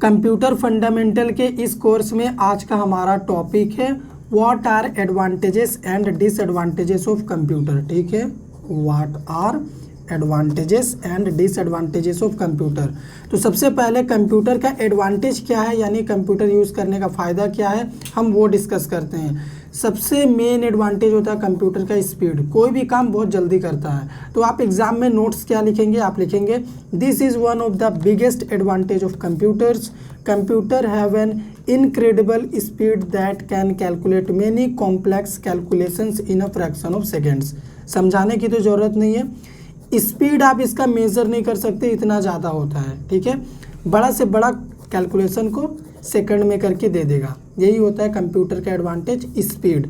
Computer fundamental के इस course में आज का हमारा टॉपिक है what are advantages and disadvantages of computer. ठीक है, what are advantages and disadvantages of computer. तो सबसे पहले कंप्यूटर का एडवांटेज क्या है, यानी कंप्यूटर यूज़ करने का फ़ायदा क्या है, हम वो डिस्कस करते हैं। सबसे मेन एडवांटेज होता है कंप्यूटर का स्पीड, कोई भी काम बहुत जल्दी करता है। तो आप एग्जाम में नोट्स क्या लिखेंगे, आप लिखेंगे this is one of the biggest advantage of computers. Computer have an incredible speed that can calculate many complex calculations in a fraction of seconds. समझाने की तो ज़रूरत नहीं है, स्पीड आप इसका मेज़र नहीं कर सकते, इतना ज़्यादा होता है। ठीक है, बड़ा से बड़ा कैलकुलेशन को सेकंड में करके दे देगा, यही होता है कंप्यूटर का एडवांटेज, स्पीड।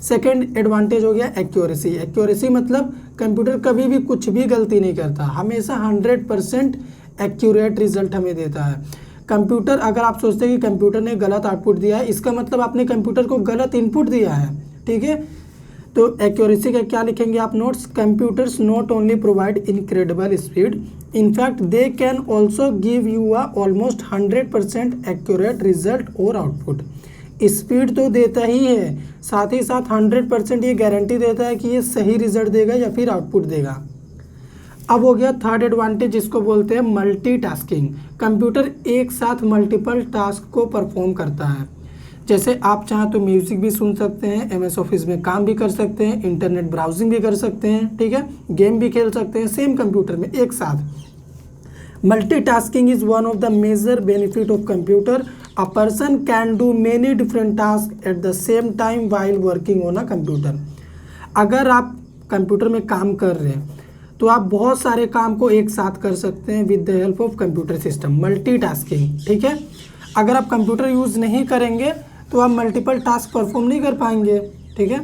सेकंड एडवांटेज हो गया एक्यूरेसी। एक्यूरेसी मतलब कंप्यूटर कभी भी कुछ भी गलती नहीं करता, हमेशा 100% एक्यूरेट रिजल्ट हमें देता है। कंप्यूटर, अगर आप सोचते हैं कि कंप्यूटर ने गलत आउटपुट दिया है, इसका मतलब आपने कंप्यूटर को गलत इनपुट दिया है। ठीक है, तो एक्यूरेसी का क्या लिखेंगे आप notes, computers not only provide incredible speed, in fact they can also give you a almost 100% accurate result और आउटपुट। स्पीड तो देता ही है, साथ ही साथ 100% ये गारंटी देता है कि ये सही रिजल्ट देगा या फिर आउटपुट देगा। अब हो गया थर्ड एडवांटेज, जिसको बोलते हैं मल्टीटास्किंग। कंप्यूटर एक साथ मल्टीपल टास्क को परफॉर्म करता है। जैसे आप चाहें तो म्यूज़िक भी सुन सकते हैं, MS ऑफिस में काम भी कर सकते हैं, इंटरनेट ब्राउजिंग भी कर सकते हैं, ठीक है, गेम भी खेल सकते हैं सेम कंप्यूटर में एक साथ। Multitasking is one of the major benefit of computer. A person can do many different task at the same time while working on a computer. अगर आप कंप्यूटर में काम कर रहे हैं तो आप बहुत सारे काम को एक साथ कर सकते हैं with the help of computer system, multitasking. ठीक है, अगर आप कंप्यूटर यूज़ नहीं करेंगे तो आप मल्टीपल टास्क परफॉर्म नहीं कर पाएंगे। ठीक है,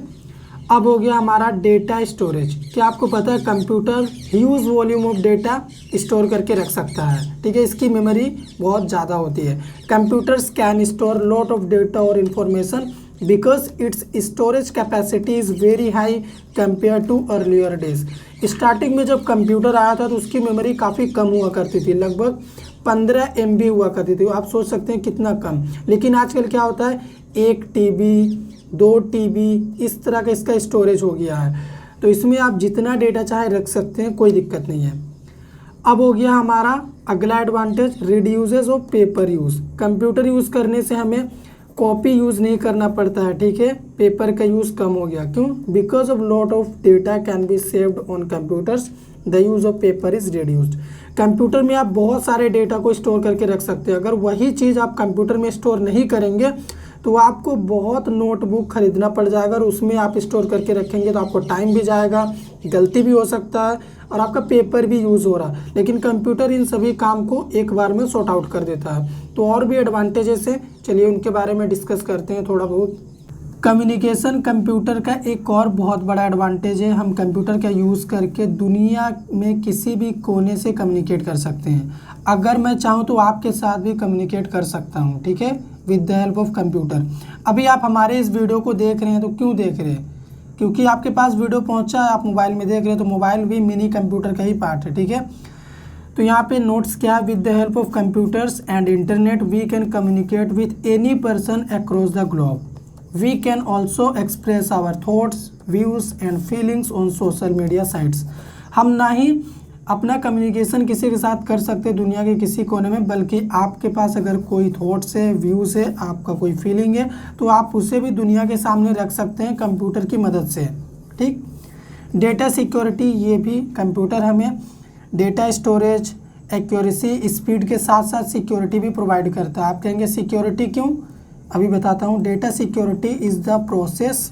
अब हो गया हमारा डेटा स्टोरेज। क्या आपको पता है computer huge volume of data store करके रख सकता है। ठीक है, इसकी मेमोरी बहुत ज़्यादा होती है। Computers can store lot of data और information because its storage capacity is very high compare to earlier days. Starting में जब कंप्यूटर आया था तो उसकी मेमोरी काफ़ी कम हुआ करती थी, लगभग 15 MB हुआ करती थी। आप सोच सकते हैं कितना कम, लेकिन आजकल क्या होता है 1 TB 2 TB इस तरह का इसका स्टोरेज हो गया है। तो इसमें आप जितना डेटा चाहे रख सकते हैं, कोई दिक्कत नहीं है। अब हो गया हमारा अगला advantage, reduces of paper use. Computer use करने से हमें कॉपी यूज़ नहीं करना पड़ता है। ठीक है, पेपर का यूज़ कम हो गया। क्यों? Because of lot of data can be saved on computers, the use of paper is reduced. Computer में आप बहुत सारे डेटा को स्टोर करके रख सकते हैं। अगर वही चीज़ आप कंप्यूटर में स्टोर नहीं करेंगे तो आपको बहुत नोटबुक खरीदना पड़ जाएगा, और उसमें आप स्टोर करके रखेंगे तो आपको टाइम भी जाएगा, गलती भी हो सकता है, और आपका पेपर भी यूज़ हो रहा। लेकिन कंप्यूटर इन सभी काम को एक बार में सॉर्ट आउट कर देता है। तो और भी एडवांटेजेस हैं, चलिए उनके बारे में डिस्कस करते हैं थोड़ा बहुत। कम्युनिकेशन कंप्यूटर का एक और बहुत बड़ा एडवांटेज है। हम कंप्यूटर का यूज़ करके दुनिया में किसी भी कोने से कम्युनिकेट कर सकते हैं। अगर मैं चाहूँ तो आपके साथ भी कम्युनिकेट कर सकता हूँ। ठीक है, with the help of computer. अभी आप हमारे इस वीडियो को देख रहे हैं तो क्यों देख रहे हैं? क्योंकि आपके पास वीडियो पहुँचा है, आप मोबाइल में देख रहे हैं, तो मोबाइल भी मिनी कंप्यूटर का ही पार्ट है। ठीक है, तो यहाँ पे नोट्स क्या है, with the help of computers and internet we can communicate with any person across the globe. We can also express our thoughts, views and feelings on social media sites। हम ना ही अपना कम्युनिकेशन किसी के साथ कर सकते दुनिया के किसी कोने में, बल्कि आपके पास अगर कोई थॉट्स है, व्यूज़ है, आपका कोई फीलिंग है, तो आप उसे भी दुनिया के सामने रख सकते हैं कंप्यूटर की मदद से। ठीक, डेटा सिक्योरिटी, ये भी कंप्यूटर हमें डेटा स्टोरेज, एक्यूरेसी, स्पीड के साथ साथ सिक्योरिटी भी प्रोवाइड करता है। आप कहेंगे सिक्योरिटी क्यों? अभी बताता हूँ। Data security is the process,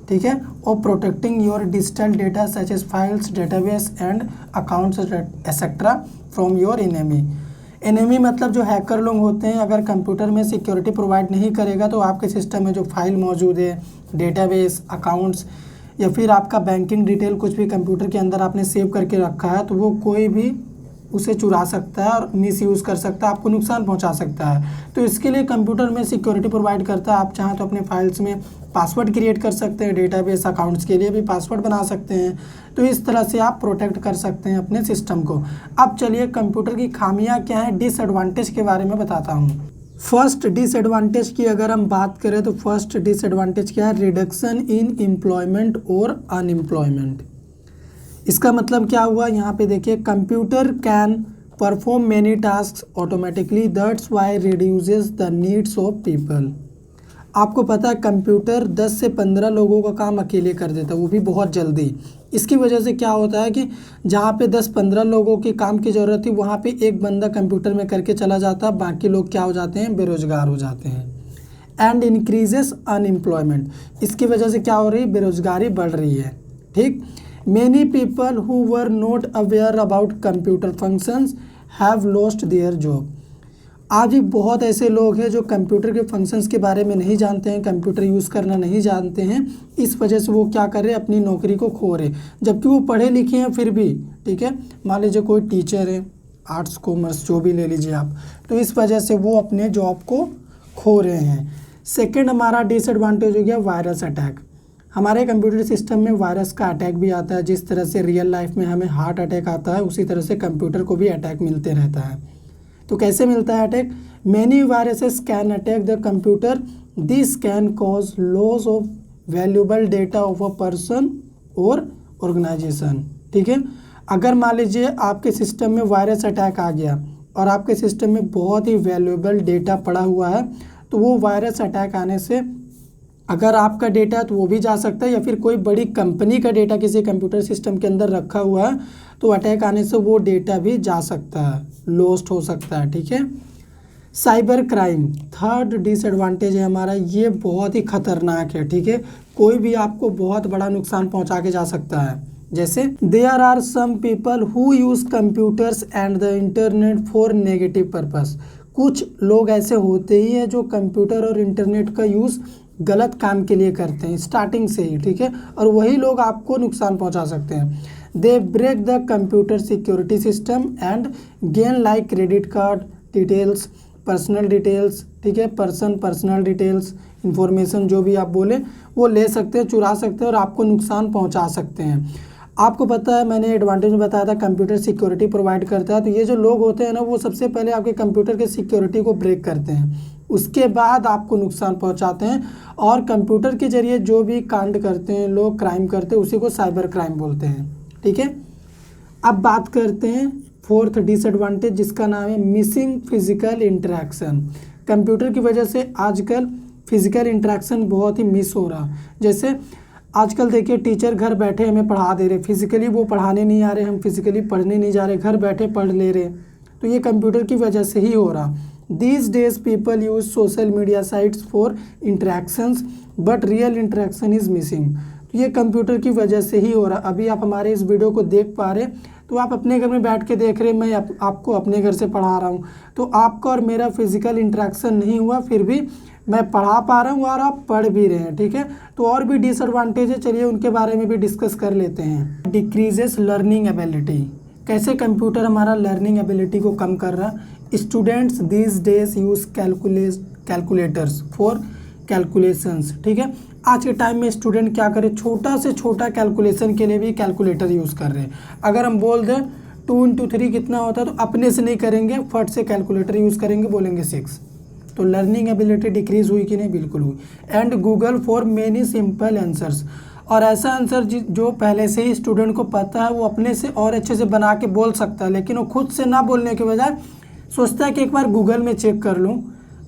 ठीक है, of protecting your digital data such as files, database and accounts etcetera from your enemy. Enemy मतलब जो हैकर लोग होते हैं, अगर कंप्यूटर में सिक्योरिटी प्रोवाइड नहीं करेगा तो आपके सिस्टम में जो फाइल मौजूद है, डेटाबेस, अकाउंट्स या फिर आपका बैंकिंग डिटेल कुछ भी कंप्यूटर के अंदर आपने सेव करके रखा है, तो वो कोई भी उसे चुरा सकता है और मिस यूज़ कर सकता है, आपको नुकसान पहुंचा सकता है। तो इसके लिए कंप्यूटर में सिक्योरिटी प्रोवाइड करता है। आप चाहें तो अपने फाइल्स में पासवर्ड क्रिएट कर सकते हैं, डेटाबेस अकाउंट्स के लिए भी पासवर्ड बना सकते हैं। तो इस तरह से आप प्रोटेक्ट कर सकते हैं अपने सिस्टम को। अब चलिए कंप्यूटर की खामियां क्या हैं, डिसएडवांटेज के बारे में बताता हूँ। फर्स्ट डिसएडवांटेज की अगर हम बात करें तो फर्स्ट डिसएडवांटेज क्या है, रिडक्शन इन एम्प्लॉयमेंट और अनएम्प्लॉयमेंट। इसका मतलब क्या हुआ, यहाँ पे देखिए, computer can perform many task automatically, that's why reduces the needs of people. आपको पता है कंप्यूटर 10 से 15 लोगों का काम अकेले कर देता है, वो भी बहुत जल्दी। इसकी वजह से क्या होता है कि जहाँ पे 10-15 लोगों के काम की ज़रूरत थी वहाँ पे एक बंदा कंप्यूटर में करके चला जाता है, बाकी लोग क्या हो जाते हैं, बेरोजगार हो जाते हैं। एंड इंक्रीजेस अनएम्प्लॉयमेंट, इसकी वजह से क्या हो रही है, बेरोजगारी बढ़ रही है। ठीक, many people who were not aware about computer functions have lost their job. आज भी बहुत ऐसे लोग हैं जो कंप्यूटर के फंक्शंस के बारे में नहीं जानते हैं, कंप्यूटर यूज़ करना नहीं जानते हैं। इस वजह से वो क्या कर रहे हैं, अपनी नौकरी को खो रहे, जबकि वो पढ़े लिखे हैं फिर भी। ठीक है, मान लीजिए कोई टीचर है, आर्ट्स कॉमर्स जो भी ले लीजिए आप, तो इस वजह से वो अपने जॉब को खो रहे हैं। सेकेंड हमारा डिसएडवांटेज हो गया वायरस अटैक। हमारे कंप्यूटर सिस्टम में वायरस का अटैक भी आता है। जिस तरह से रियल लाइफ में हमें हार्ट अटैक आता है, उसी तरह से कंप्यूटर को भी अटैक मिलते रहता है। तो कैसे मिलता है attack, many viruses can attack the computer, this can cause loss of valuable data of a person और ऑर्गेनाइजेशन। ठीक है, अगर मान लीजिए आपके सिस्टम में वायरस अटैक आ गया और आपके सिस्टम में बहुत ही वैल्यूएबल डेटा पड़ा हुआ है, तो वो वायरस अटैक आने से अगर आपका डेटा है तो वो भी जा सकता है, या फिर कोई बड़ी कंपनी का डेटा किसी कंप्यूटर सिस्टम के अंदर रखा हुआ है तो अटैक आने से वो डेटा भी जा सकता है, लॉस्ट हो सकता है। ठीक है, साइबर क्राइम थर्ड डिसएडवांटेज है हमारा, ये बहुत ही खतरनाक है। ठीक है, कोई भी आपको बहुत बड़ा नुकसान पहुंचा के जा सकता है। जैसे there are some people who use computers and the internet for negative purpose. कुछ लोग ऐसे होते ही हैं जो कंप्यूटर और इंटरनेट का यूज़ गलत काम के लिए करते हैं स्टार्टिंग से ही। ठीक है, और वही लोग आपको नुकसान पहुंचा सकते हैं। They break the computer security system and gain like credit card details, personal details. ठीक है, पर्सनल डिटेल्स, इंफॉर्मेशन जो भी आप बोले वो ले सकते हैं, चुरा सकते हैं और आपको नुकसान पहुंचा सकते हैं। आपको पता है, मैंने एडवांटेज में बताया था कंप्यूटर सिक्योरिटी प्रोवाइड करता है। तो ये जो लोग होते हैं ना, वो सबसे पहले आपके कंप्यूटर के सिक्योरिटी को ब्रेक करते हैं, उसके बाद आपको नुकसान पहुंचाते हैं। और कंप्यूटर के जरिए जो भी कांड करते हैं लोग, क्राइम करते हैं, उसी को साइबर क्राइम बोलते हैं। ठीक है, अब बात करते हैं फोर्थ डिसएडवांटेज, जिसका नाम है मिसिंग फिजिकल इंटरेक्शन। कंप्यूटर की वजह से आजकल फिजिकल इंटरेक्शन बहुत ही मिस हो रहा। जैसे आजकल देखिए, टीचर घर बैठे हमें पढ़ा दे रहे, फिजिकली वो पढ़ाने नहीं आ रहे, हम फिजिकली पढ़ने नहीं जा रहे, घर बैठे पढ़ ले रहे। तो ये कंप्यूटर की वजह से ही हो रहा। These days people use social media sites for interactions but real interaction is missing। तो ये कंप्यूटर की वजह से ही हो रहा। अभी आप हमारे इस वीडियो को देख पा रहे, तो आप अपने घर में बैठ के देख रहे, मैं आपको अपने घर से पढ़ा रहा हूँ, तो आपका और मेरा फिजिकल इंटरेक्शन नहीं हुआ, फिर भी मैं पढ़ा पा रहा हूँ और आप पढ़ भी रहे हैं। ठीक है, तो और भी डिसएडवांटेज है, चलिए उनके बारे में भी डिस्कस कर लेते हैं। डिक्रीजेस लर्निंग एबिलिटी, कैसे कंप्यूटर हमारा लर्निंग एबिलिटी को कम कर रहा है। Students these days use calculators for calculations. ठीक है, आज के टाइम में स्टूडेंट क्या करे, छोटा से छोटा कैलकुलेशन के लिए भी कैलकुलेटर यूज़ कर रहे हैं। अगर हम बोल दें 2 × 3 कितना होता है, तो अपने से नहीं करेंगे, फट से कैलकुलेटर यूज़ करेंगे, बोलेंगे 6। तो लर्निंग एबिलिटी डिक्रीज हुई कि नहीं, बिल्कुल हुई। And Google for many simple answers, और ऐसा आंसर जो पहले से ही स्टूडेंट को पता है वो अपने से और अच्छे से बना के बोल सकता है, लेकिन वो खुद से ना बोलने के बजाय सोचता है कि एक बार गूगल में चेक कर लूँ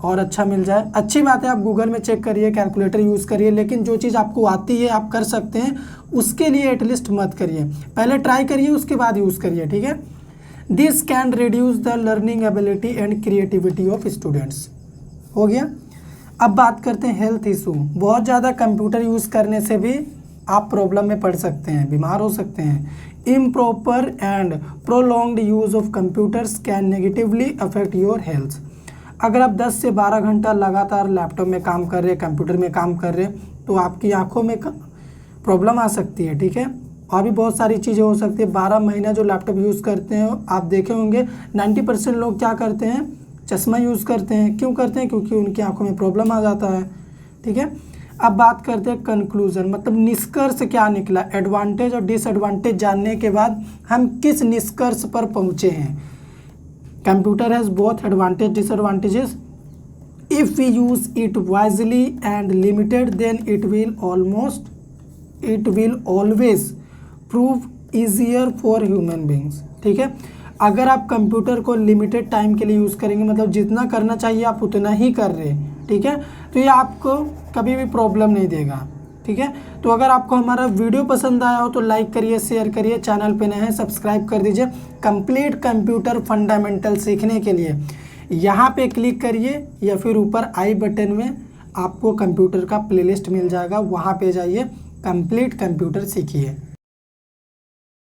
और अच्छा मिल जाए। अच्छी बात है, आप गूगल में चेक करिए, कैलकुलेटर यूज़ करिए, लेकिन जो चीज़ आपको आती है, आप कर सकते हैं, उसके लिए एटलीस्ट मत करिए, पहले ट्राई करिए, उसके बाद यूज़ करिए। ठीक है, this can reduce the learning ability and creativity of students. हो गया। अब बात करते हैं हेल्थ इशू। बहुत ज़्यादा कंप्यूटर यूज़ करने से भी आप प्रॉब्लम में पड़ सकते हैं, बीमार हो सकते हैं। Improper and prolonged use of computers can negatively affect your health. अगर आप 10 से 12 घंटा लगातार लैपटॉप में काम कर रहे हैं, कंप्यूटर में काम कर रहे हैं, तो आपकी आंखों में प्रॉब्लम आ सकती है। ठीक है, और भी बहुत सारी चीज़ें हो सकती है। 12 महीना जो लैपटॉप यूज़ करते हैं आप देखे होंगे 90% लोग क्या करते हैं, चश्मा यूज़ करते हैं। क्यों करते हैं? क्योंकि उनकी आंखों में प्रॉब्लम आ जाता है। ठीक है, अब बात करते हैं कंक्लूजन, मतलब निष्कर्ष क्या निकला। एडवांटेज और डिसएडवांटेज जानने के बाद हम किस निष्कर्ष पर पहुँचे हैं। Computer has both advantage disadvantages. If we use it wisely and limited, then it will always prove easier for human beings। ठीक है, अगर आप कंप्यूटर को लिमिटेड टाइम के लिए यूज़ करेंगे, मतलब जितना करना चाहिए आप उतना ही कर रहे हैं, ठीक है, तो ये आपको कभी भी प्रॉब्लम नहीं देगा। ठीक है, तो अगर आपको हमारा वीडियो पसंद आया हो तो लाइक करिए, शेयर करिए, चैनल पे नए हैं सब्सक्राइब कर दीजिए। कंप्लीट कंप्यूटर फंडामेंटल सीखने के लिए यहाँ पे क्लिक करिए या फिर ऊपर आई बटन में आपको कंप्यूटर का प्लेलिस्ट मिल जाएगा, वहाँ पे जाइए, कंप्लीट कंप्यूटर सीखिए।